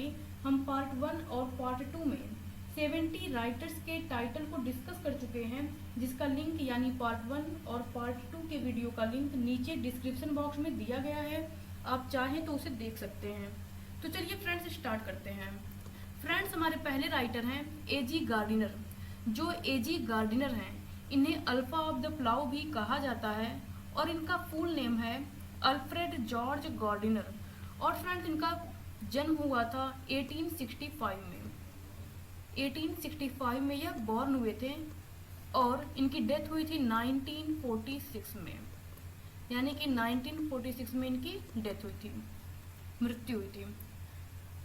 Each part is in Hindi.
में हम पार्ट 1 और पार्ट 2 में 70 राइटर्स के टाइटल को डिस्कस कर चुके हैं, जिसका लिंक यानी पार्ट 1 और पार्ट 2 के वीडियो का लिंक नीचे डिस्क्रिप्शन बॉक्स में दिया गया है। आप चाहें तो उसे देख सकते हैं। तो चलिए फ्रेंड्स स्टार्ट करते हैं। फ्रेंड्स हमारे पहले राइटर हैं एजी गार्डिनर। जो एजी गार्डिनर हैं इन्हें अल्फा ऑफ द प्लाउ भी कहा जाता है और इनका फुल नेम है अल्फ्रेड जॉर्ज गार्डिनर। और फ्रेंड्स इनका जन्म हुआ था 1865 में। 1865 में यह बॉर्न हुए थे और इनकी डेथ हुई थी 1946 में, यानी कि 1946 में इनकी डेथ हुई थी, मृत्यु हुई थी।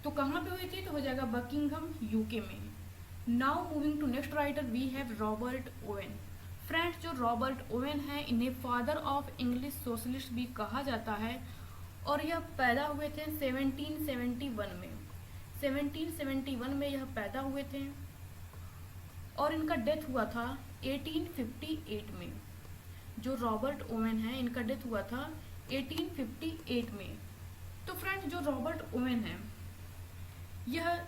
तो कहाँ पे हुई थी? तो हो जाएगा बकिंघम यूके में। Now moving to next writer we have Robert Owen. Friends जो रॉबर्ट ओवेन है इन्हें फादर ऑफ इंग्लिश सोशलिस्ट भी कहा जाता है और यह पैदा हुए थे 1771 में। 1771 में यह पैदा हुए थे और इनका डेथ हुआ था 1858 में। जो रॉबर्ट ओवेन है इनका डेथ हुआ था 1858 में। तो फ्रेंड्स जो रॉबर्ट ओवेन है यह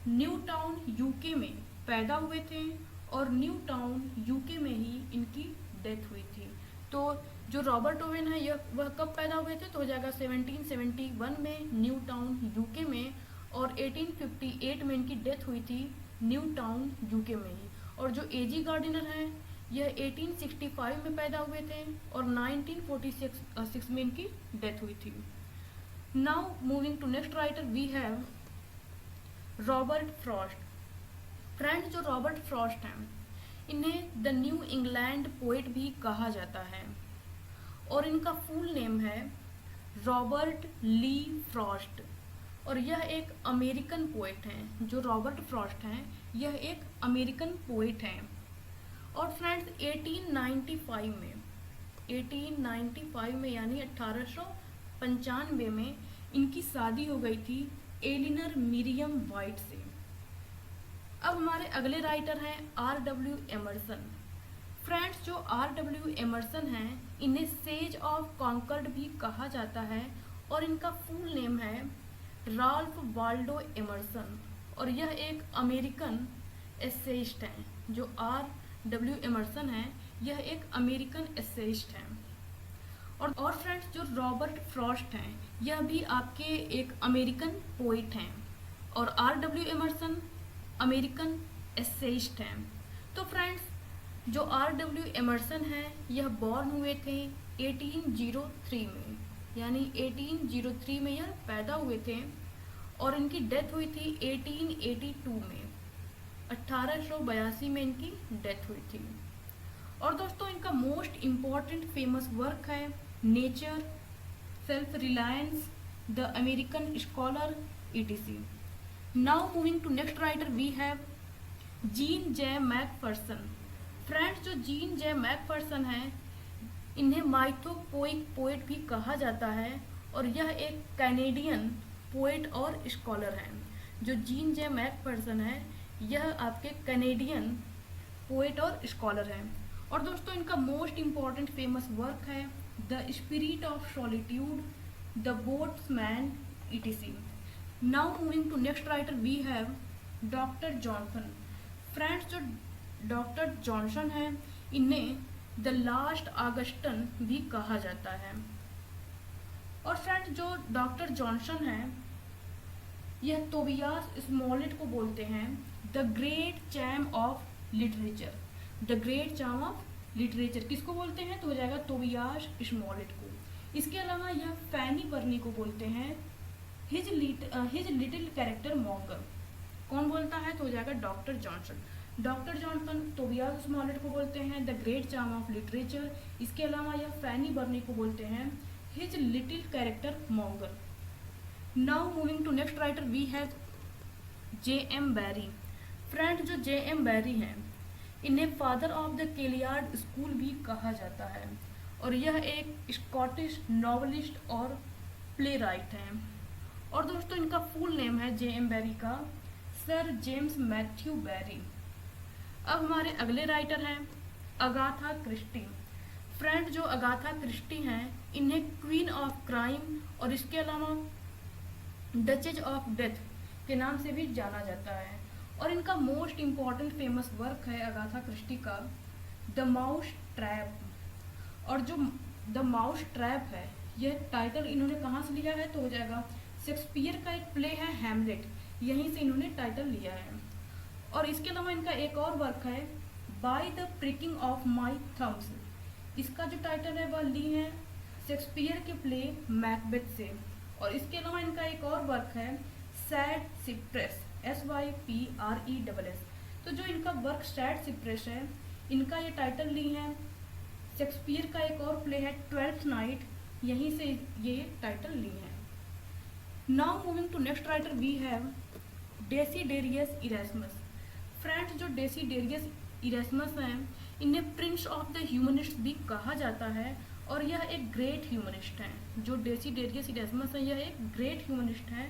न्यू टाउन यूके में पैदा हुए थे और न्यू टाउन यूके में ही इनकी डेथ हुई थी। तो जो रॉबर्ट ओवेन है वह कब पैदा हुए थे? तो हो जाएगा 1771 में न्यू टाउन यूके में और 1858 में इनकी डेथ हुई थी न्यू टाउन यूके में ही। और जो एजी गार्डिनर हैं यह 1865 में पैदा हुए थे और 1946 में इनकी डेथ हुई थी। Now moving to next writer we have Robert Frost. Friends जो रॉबर्ट फ्रॉस्ट हैं इन्हें द न्यू इंग्लैंड पोएट भी कहा जाता है और इनका फुल नेम है रॉबर्ट ली फ्रॉस्ट और यह एक अमेरिकन पोएट हैं। जो रॉबर्ट फ्रॉस्ट हैं यह एक अमेरिकन पोएट हैं। और फ्रेंड्स 1895 में यानी 1895 में इनकी शादी हो गई थी एलिनर मिरियम वाइट से। अब हमारे अगले राइटर हैं R.W. एमर्सन। फ्रेंड्स जो R.W. एमर्सन हैं इन्हें सेज ऑफ कॉन्कर्ड भी कहा जाता है और इनका फुल नेम है राल्फ वाल्डो एमर्सन और यह एक अमेरिकन एसेइस्ट हैं। जो R.W. एमर्सन हैं यह एक अमेरिकन एसेइस्ट हैं। और फ्रेंड्स जो रॉबर्ट फ्रॉस्ट हैं यह भी आपके एक अमेरिकन पोइट हैं और R.W. एमर्सन अमेरिकन एसेइस्ट हैं। तो फ्रेंड्स जो R.W. एमर्सन हैं यह बॉर्न हुए थे 1803 में, यानी 1803 में यह पैदा हुए थे और इनकी डेथ हुई थी 1882 में। 1882 में इनकी डेथ हुई थी। और दोस्तों इनका मोस्ट इम्पॉर्टेंट फेमस वर्क है nature, self reliance, the American scholar etc. Now moving to next writer we have Jean J Macpherson. Friends जो जीन जे मैकफर्सन हैं इन्हें माइथोपोइक पोएट भी कहा जाता है और यह एक कैनेडियन पोएट और स्कॉलर हैं। जो जीन जे मैकफर्सन है यह आपके कैनेडियन पोएट और स्कॉलर हैं। और दोस्तों इनका मोस्ट इम्पॉर्टेंट फेमस वर्क है the spirit of solitude, the boatsman etc. Now moving to next writer we have doctor Johnson. Friends जो डॉक्टर जॉनसन हैं इन्हें द लास्ट ऑगस्टन भी कहा जाता है। और फ्रेंड्स जो डॉक्टर जॉनसन हैं यह तोबियास स्मॉलेट को बोलते हैं the great charm of literature. The great charm of literature किसको बोलते हैं? तो हो जाएगा तोबियास स्मॉलेट को। इसके अलावा यह फैनी बर्नी को बोलते हैं हिज लिटिल कैरेक्टर मॉन्गर। कौन बोलता है? तो हो जाएगा doctor Johnson. Doctor Johnson Tobias Smollett को बोलते हैं the great charm of literature. इसके अलावा यह फैनी बर्नी को बोलते हैं his little character monger. Now moving to next writer we have J.M. Barrie. Friends जो J.M. बैरी हैं इन्हें father of the Kailyard school भी कहा जाता है और यह एक स्कॉटिश नॉवलिस्ट और प्ले राइट हैं। और दोस्तों इनका फुल नेम है J.M. बैरी का सर जेम्स मैथ्यू बैरी। अब हमारे अगले राइटर हैं अगाथा क्रिस्टी। फ्रेंड जो अगाथा क्रिस्टी हैं इन्हें क्वीन ऑफ क्राइम और इसके अलावा डचेज ऑफ डेथ के नाम से भी जाना जाता है। और इनका मोस्ट इम्पॉर्टेंट फेमस वर्क है अगाथा क्रिस्टी का द माउस ट्रैप। और जो द माउस ट्रैप है यह टाइटल इन्होंने कहाँ से लिया है तो हो जाएगा शेक्सपियर का एक प्ले है हैमलेट, यहीं से इन्होंने टाइटल लिया है। और इसके अलावा इनका एक और वर्क है by the pricking of my Thums. इसका जो टाइटल है वह ली है शेक्सपियर के प्ले मैकबेथ से। और इसके अलावा इनका एक और वर्क है सैड सिप्रेस SYPRESS। तो जो इनका वर्क सैड सिप्रेस है इनका ये टाइटल ली है शेक्सपियर का एक और प्ले है ट्वेल्थ नाइट, यहीं से ये टाइटल ली है। Now moving to next writer we have Desiderius Erasmus. Friends जो डेसिडेरियस इरेस्मस हैं इन्हें प्रिंस ऑफ द ह्यूमनिस्ट भी कहा जाता है और यह एक ग्रेट ह्यूमनिस्ट हैं। जो डेसिडेरियस इरेस्मस है यह एक ग्रेट ह्यूमनिस्ट है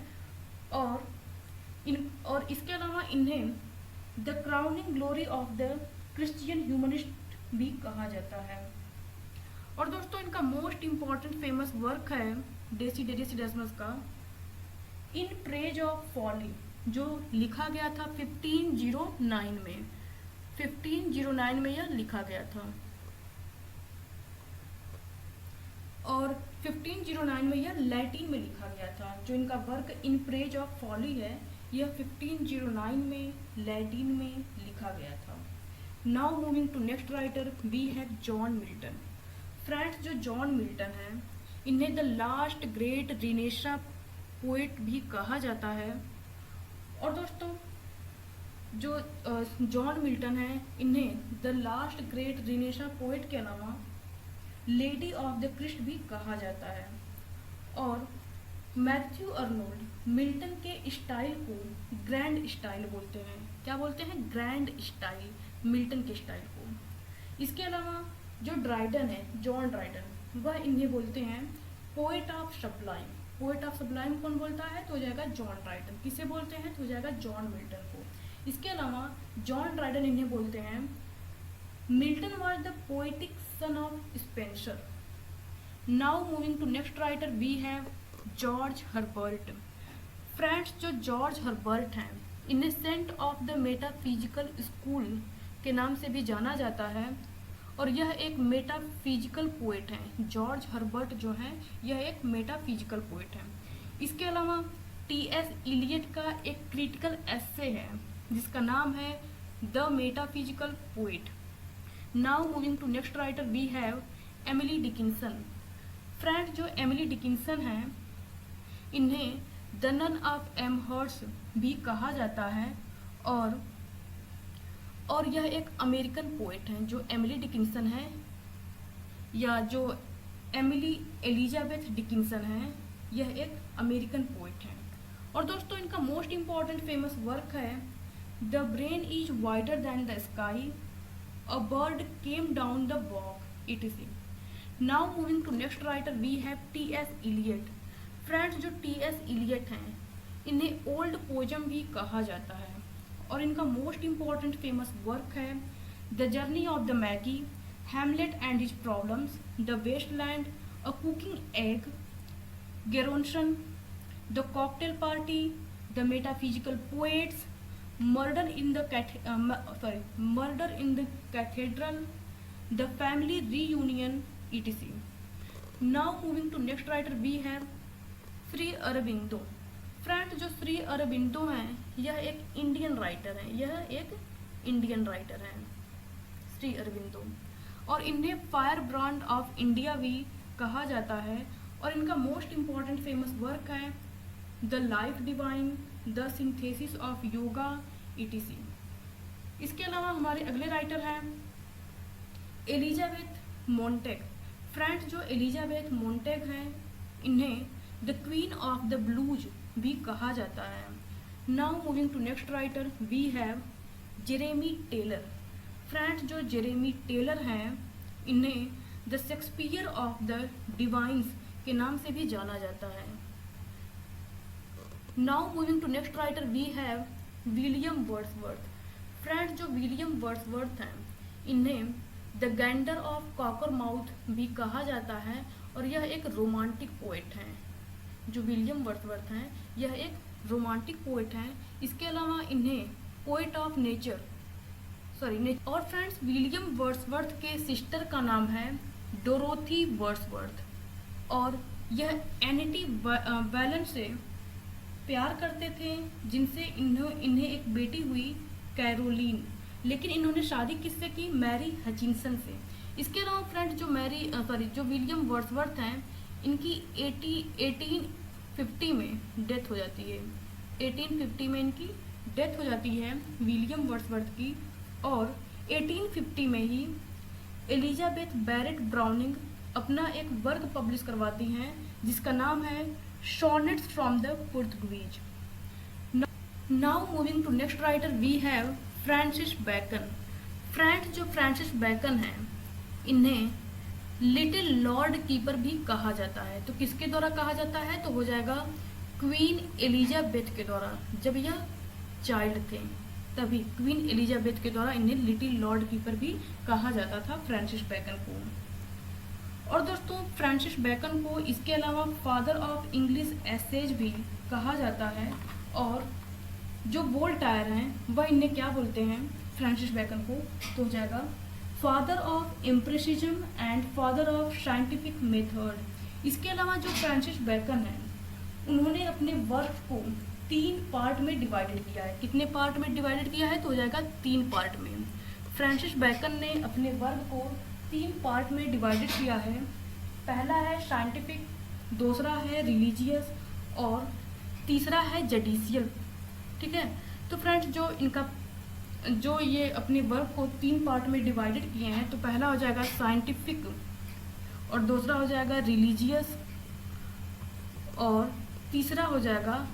और इसके अलावा इन्हें the crowning glory of the Christian humanist भी कहा जाता है। और दोस्तों इनका मोस्ट इम्पॉर्टेंट फेमस वर्क है डेसिडेरियस इरेस्मस का इन प्रेज ऑफ फॉली, जो लिखा गया था 1509 में। 1509 में यह लिखा गया था और 1509 में यह लैटिन में लिखा गया था। जो इनका work in praise of folly है यह 1509 में लैटिन में लिखा गया था। Now moving to next writer we have John Milton. Friends जो जॉन मिल्टन है इन्हें the last great Renaissance poet भी कहा जाता है। और दोस्तों जो जॉन मिल्टन है इन्हें the last great Renaissance poet के अलावा लेडी ऑफ द क्रिस्ट भी कहा जाता है। और मैथ्यू अर्नोल्ड मिल्टन के स्टाइल को ग्रैंड स्टाइल बोलते हैं। क्या बोलते हैं? ग्रैंड स्टाइल, मिल्टन के स्टाइल को। इसके अलावा जो ड्राइडन है जॉन ड्राइडन वह इन्हें बोलते हैं poet of sublime. Poet of sublime कौन बोलता है तो हो जाएगा जॉन ड्राइडन। किसे बोलते हैं तो हो जाएगा जॉन मिल्टन को। इसके अलावा जॉन ड्राइडन इन्हें बोलते हैं Milton was the poetic son of Spenser. Now moving to next writer we have George Herbert. Friends जो जॉर्ज हर्बर्ट हैं इन्हें saint of the metaphysical school के नाम से भी जाना जाता है और यह एक मेटाफिजिकल पोएट हैं। जॉर्ज हर्बर्ट जो हैं यह एक मेटाफिजिकल पोएट हैं। इसके अलावा T.S. इलियट का एक क्रिटिकल एस्से है जिसका नाम है the metaphysical poet. Now moving to next writer we have Emily Dickinson. Friends जो एमिली डिकिंसन हैं इन्हें द नन ऑफ एमहर्स्ट भी कहा जाता है और यह एक अमेरिकन पोएट हैं। जो एमिली डिकिंसन है या जो एमिली एलिजाबेथ डिकिंसन है यह एक अमेरिकन पोएट है। और दोस्तों इनका मोस्ट इम्पॉर्टेंट फेमस वर्क है the brain is wider than the sky, a bird came down the walk etc. Now moving to next writer we have T.S. Eliot. Friends जो T.S. इलियट हैं इन्हें ओल्ड पोएम भी कहा जाता है और इनका मोस्ट इम्पॉर्टेंट फेमस वर्क है the journey of the Magi, Hamlet and his problems, the wasteland, a cooking egg, Gerontion, the cocktail party, the metaphysical poets, murder in the cathedral, the family reunion etc. Now moving to next writer we have Shri Aurobindo. Friends जो श्री अरबिंदो हैं यह एक इंडियन राइटर हैं। यह एक इंडियन राइटर हैं श्री अरबिंदो और इन्हें फायर ब्रांड ऑफ इंडिया भी कहा जाता है। और इनका मोस्ट इम्पॉर्टेंट फेमस वर्क है the life divine, the synthesis of yoga etc. इसके अलावा हमारे अगले राइटर हैं एलिजाबेथ मोंटेग। फ्रेंड्स जो एलिजाबेथ मोंटेग हैं इन्हें the queen of the blues भी कहा जाता है। Now moving to next writer we have Jeremy Taylor. Friends जो जेरेमी टेलर हैं इन्हें the Shakespeare of the divines के नाम से भी जाना जाता है। Now moving to next writer we have William Wordsworth. Friends जो विलियम वर्ड्सवर्थ हैं इन्हें द गैंडर ऑफ कॉकरमाउथ भी कहा जाता है और यह एक रोमांटिक पोएट हैं। जो विलियम वर्ड्सवर्थ हैं यह एक रोमांटिक पोएट हैं। इसके अलावा इन्हें पोएट ऑफ नेचर और फ्रेंड्स विलियम वर्ड्सवर्थ के सिस्टर का नाम है डोरोथी वर्ड्सवर्थ, और यह एनिटी वैलेंट से प्यार करते थे, जिनसे इन्हें एक बेटी हुई कैरोलीन, लेकिन इन्होंने शादी किससे की? मैरी हचिंसन से। इसके अलावा फ्रेंड्स जो विलियम वर्ड्सवर्थ हैं, इनकी 1850 में डेथ हो जाती है। 1850 में इनकी डेथ हो जाती है विलियम वर्ड्सवर्थ की, और 1850 में ही एलिजाबेथ बैरेट ब्राउनिंग अपना एक वर्क पब्लिश करवाती हैं, जिसका नाम है sonnets from the Portuguese. Now moving to next writer we have Francis Bacon. Francis Bacon हैं, इन्हें लिटिल लॉर्ड कीपर भी कहा जाता है। तो किसके द्वारा कहा जाता है? तो हो जाएगा क्वीन एलिजाबेथ के द्वारा। जब यह चाइल्ड थे तभी क्वीन एलिजाबेथ के द्वारा इन्हें लिटिल लॉर्ड कीपर भी कहा जाता था फ्रांसिस बैकन को। और दोस्तों फ्रांसिस बैकन को इसके अलावा फादर ऑफ इंग्लिश एसेज भी कहा जाता है, और जो वोल्टायर हैं वह इन्हें क्या बोलते हैं फ्रांसिस बैकन को? तो हो जाएगा father of empiricism and father of scientific method. इसके अलावा जो फ्रांसिस बैकन हैं, उन्होंने अपने वर्क को 3 पार्ट में डिवाइडेड किया है। कितने पार्ट में डिवाइडेड किया है? तो हो जाएगा 3 पार्ट में। फ्रांसिस बैकन ने अपने वर्क को 3 पार्ट में डिवाइडेड किया है। पहला है साइंटिफिक, दूसरा है रिलीजियस, और तीसरा है जडिशियल। ठीक है, तो फ्रेंड्स जो ये अपने वर्क को 3 पार्ट में डिवाइडेड किए हैं, तो पहला हो जाएगा साइंटिफिक, और दूसरा हो जाएगा रिलीजियस, और तीसरा हो जाएगा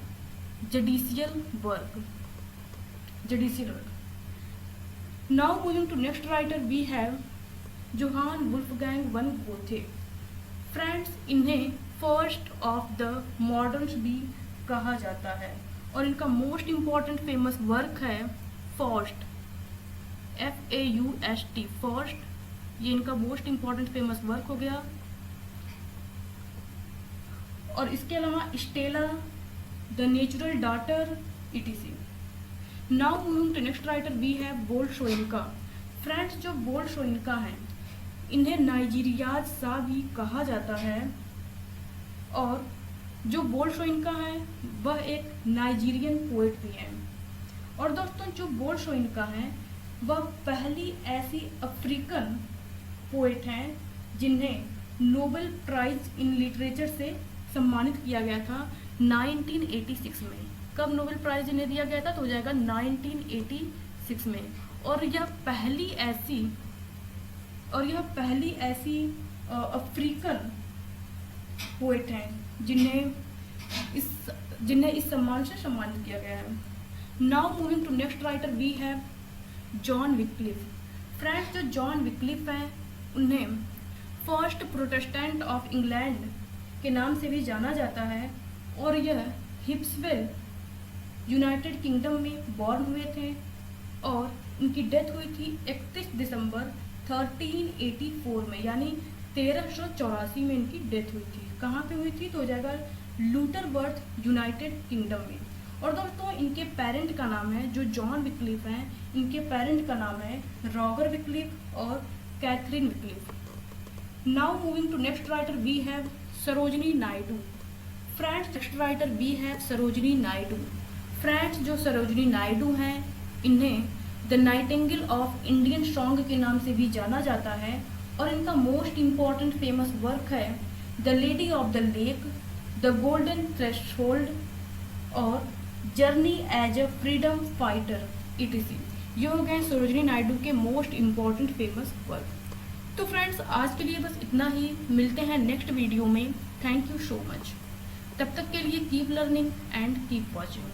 judicial work. Now moving to next writer we have Johann Wolfgang von Goethe. Friends इन्हें फर्स्ट ऑफ द मॉडर्न्स भी कहा जाता है, और इनका मोस्ट इम्पॉर्टेंट फेमस वर्क है फॉस्ट, FAUST फॉस्ट। ये इनका मोस्ट इम्पॉर्टेंट फेमस वर्क हो गया। और इसके अलावा Stella, the natural daughter, etc. Now moving to next writer we have Wole Soyinka. Friends जो बोल्शोइनका हैं, इन्हें नाइजीरियाज सा भी कहा जाता है, और जो बोल्शोइनका है वह एक नाइजीरियन पोएट भी हैं। और दोस्तों जो बोल्शोइनका हैं वह पहली ऐसी अफ्रीकन पोएट हैं जिन्हें नोबेल प्राइज इन लिटरेचर से सम्मानित किया गया था 1986 में। कब नोबेल प्राइज इन्हें दिया गया था? तो हो जाएगा 1986 में। और यह पहली ऐसी अफ्रीकन पोएट हैं जिन्हें इस सम्मान से सम्मानित किया गया है। Now moving to next writer we have John Wycliffe. Friends जो जॉन विक्लिफ हैं, उन्हें फर्स्ट प्रोटेस्टेंट ऑफ इंग्लैंड के नाम से भी जाना जाता है, और यह हिप्सवेल यूनाइटेड किंगडम में बॉर्न हुए थे, और उनकी डेथ हुई थी 31 दिसंबर 1384 में, यानी 1384 में इनकी डेथ हुई थी। कहाँ पे हुई थी? तो हो जाएगा लूटरबर्थ यूनाइटेड किंगडम में। और दोस्तों इनके पेरेंट का नाम है, जो जॉन विक्लिफ हैं, इनके पेरेंट का नाम है रॉगर विक्लिफ और Catherine Wycliffe. Now moving to next writer we have Sarojini Naidu. Friends next writer we have Sarojini Naidu. Friends जो सरोजनी नायडू हैं, इन्हें the nightingale of Indian song के नाम से भी जाना जाता है, और इनका मोस्ट इम्पॉर्टेंट फेमस वर्क है the lady of the lake, the golden threshold, और journey as a freedom fighter, etc. ये हो गए सरोजनी नायडू के मोस्ट इम्पॉर्टेंट फेमस वर्क। तो फ्रेंड्स आज के लिए बस इतना ही। मिलते हैं नेक्स्ट वीडियो में। Thank you so much. तब तक के लिए keep learning and keep watching.